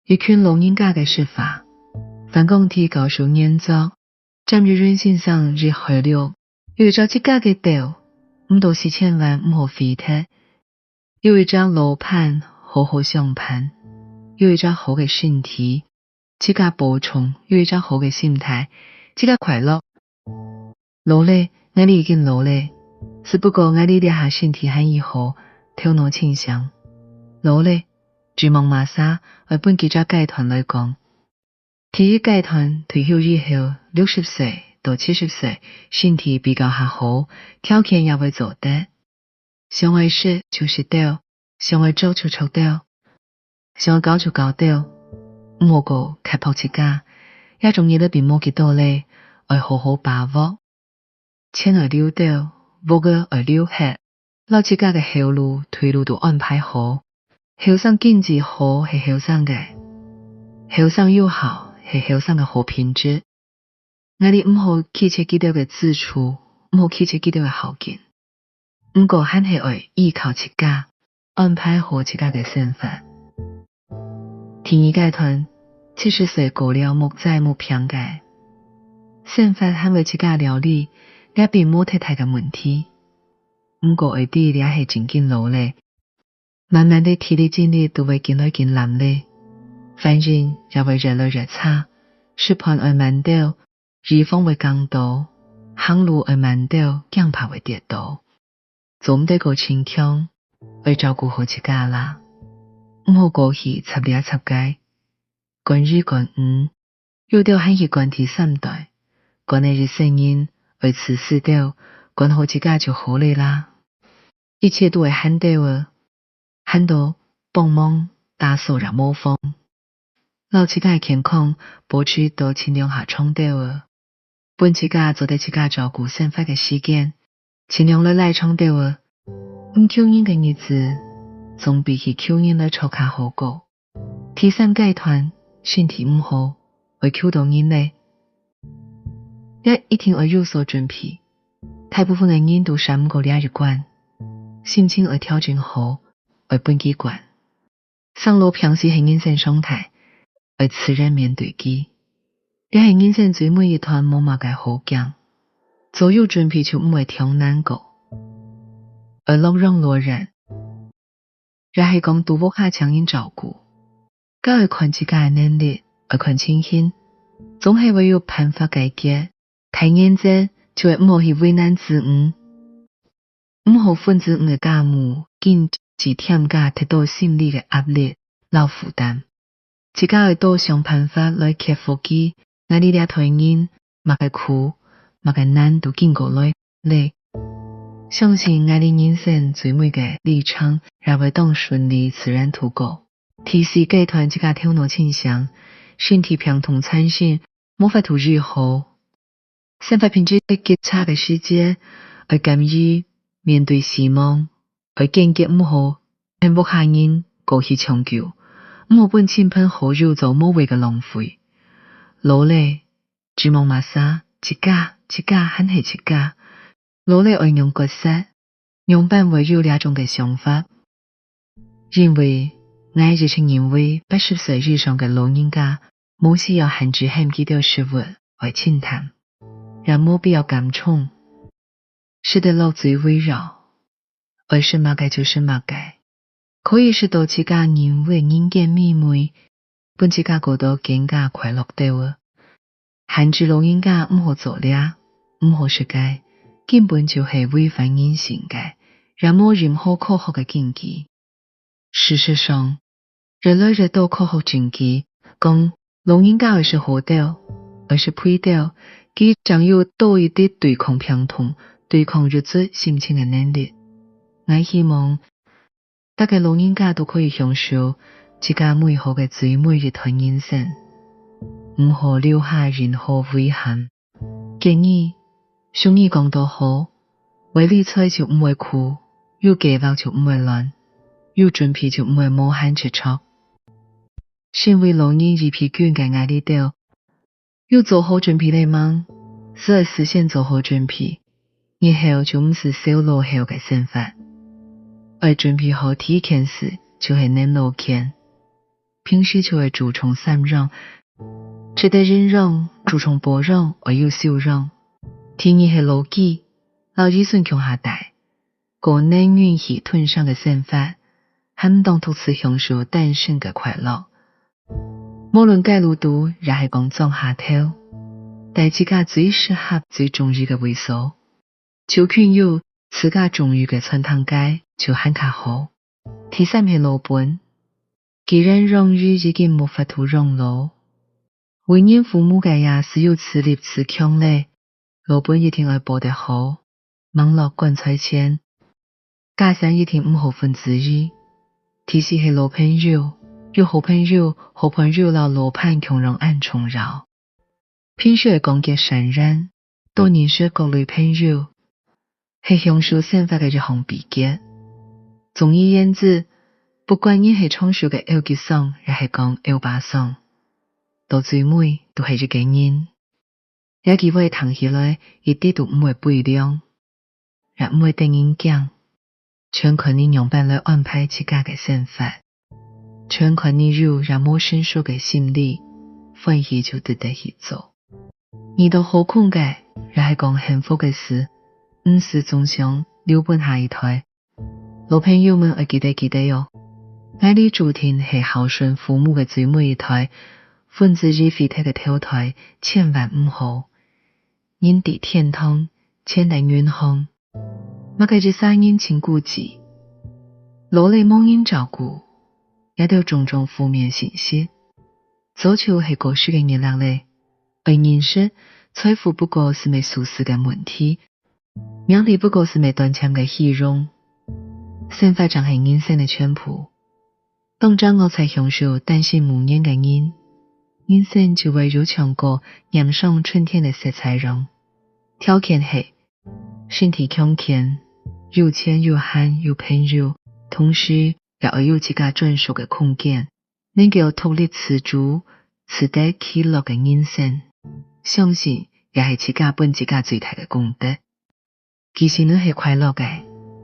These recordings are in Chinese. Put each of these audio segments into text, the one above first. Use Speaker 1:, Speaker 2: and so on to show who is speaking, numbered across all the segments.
Speaker 1: 一群老人家嘅说法，反讲提告诉研究，站住阮先生日去了，有一隻自家嘅豆，唔到4000萬唔好飛踢，有一張老盤好好相伴，有一張好嘅身體，自家補充，有一張好嘅心態，自家快樂。老咧，我哋已經老咧，只不過我哋啲下身體很以後，頭腦清醒。老咧，住望馬沙，我本記者街團來講，體育街團退休以後，60歲到70歲，身體比較還好，條件也會做得。想愛食就食到，想愛做就做到，想愛搞就搞到，唔好過開鋪自家，也仲要得變冇幾多咧，愛好好把握。錢愛溜到，無個愛溜黑，老自家嘅後路退路都安排好。後生經濟好係後生嘅，後生又好係後生嘅好品質。我哋唔好企切幾多嘅支出，唔好企切幾多嘅後勁。唔過還係愛依靠自家，安排好自家嘅生活。體育界團70歲過了木再木平嘅，生活還為自家料理，也並冇太大嘅問題。唔過愛啲也係真緊老咧。慢慢的體力精力都會見來見難咧，反正也會越來越差，食盤會慢掉，日風會更多，行路會慢掉，腳怕會跌倒。做唔得個情況，會照顧好自家啦，唔好過去插嚟插街，關於關有條很易關第3代，關係日聲音會遲死掉，關好自家就好咧啦，一切都會慳掉啊。很多幫忙打掃也冇風，老自家嘅健康保持到盡量下衝掉啊，本自家做得自家照顧生活嘅時間，盡量來衝掉啊，唔求人嘅日子，總比起求人來湊卡好過。第3階段身體唔好，會求到人咧，一定會有所準備，大部分嘅人都3個2日關，心情會調整好。會本機關，上路平時係人生狀態，會自然面對機。你係人生最每一段冇乜嘅好講，做有準備就唔會挑難過，而樂讓落人，也係講都無下強人照顧，該會看自家嘅能力，會看情形，總係會有辦法解決。太認真就會唔好去為難自己，唔好分自己嘅家務，見只添加太多心理嘅壓力、老負擔，自家會多想辦法來克服佢。我哋倆團人，乜嘅苦、乜嘅難都經過來咧。相信我哋人生最美嘅歷程，也會當順利自然度過。提示階段自家頭腦清醒，身體平同參sen冇法度日好，生活品質極差嘅時節，會甘於面對死亡。會堅決唔好，幸福下人過去長久，唔好本親朋好友做無謂嘅浪費。老咧，指望馬沙，自家很係自家。老咧愛用角色，用辦會有兩種嘅想法。認為我日前認為80歲以上嘅老人家，冇需要限制很幾條食物來清談，也冇必要感寵，使得老最圍繞。而是乜嘅就是乜嘅，可以使到自家認為人間美味，本自家過到更加快樂到啊！限制老人家唔好做咧，唔好食嘅，根本就係違反人性嘅，也冇任何科學嘅根據。事實上，越來越多科學證據講，老人家係好到，而是配到，佢將有多一啲對抗病痛、對抗日子心情嘅能力。我希望大家老人家都可以享受自家美好嘅最美一段人生，唔好留下任何遺憾。建議上議講得好，為理財就唔會苦，有計劃就唔會亂，有準備就唔會無限接觸。身為老人一批捐嘅壓力到，有做好準備嚟嗎？只係事先做好準備，以後就唔是小老後嘅生活。而準備好第一件事就係能老健，平時就會注重三讓，值得忍讓，注重包容，而要笑容。第二係老記，老子孫強下大，個能允許吞上嘅想法，很當獨自享受單身嘅快樂。無論介路途，也係講裝下頭，但自家最適合、最中意嘅位數，就權有自家中意嘅穿堂街，就很較好。第三係老本，既然榮譽已經無法度榮老，為人父母嘅也是有自立自強咧，老本一定要保得好，網絡灌彩錢，家鄉一定唔好分之一。第四係老朋友，有好朋友，好朋友老老盼窮容暗重繞。平時係講嘅善人，多認識各類朋友，係享受生活嘅一項秘訣。總而言之，不管你係創作嘅歐吉桑，亦係講歐巴桑，到最尾都係一個人。有機會談起來，一啲都唔會悲涼，也唔會等人講，全靠你用辦來安排自家嘅生活，全靠你有讓陌生說嘅心理，歡喜就得得去做。遇到好困嘅，亦係講幸福嘅事，唔是總想留本下一台。老朋友們要記得喲，愛你主題係孝順父母嘅最尾一台，分子之飛體嘅頭台，千萬唔好。人地天堂，千難遠航，乜嘅只三人情顧忌，老嚟冇人照顧，也都有種種負面信息。早就係過去嘅日落嚟，而認識財富不過是咪俗世嘅問題，名利不過是咪短暫嘅虛榮。生活就係人生嘅全部，當將我才享受單身無年嘅人，人生就會如強過染上春天嘅色彩容。條件係身體強健，有錢有閒有朋友，同時也要有自家專屬嘅空間，能夠獨立自主、自得其樂嘅人生。相信也係自家本自家最大嘅功德。其實呢係快樂嘅，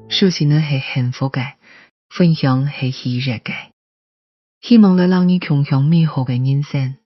Speaker 1: 舒適呢係幸福嘅，分享係喜悅嘅。希望你讓你共享美好嘅人生。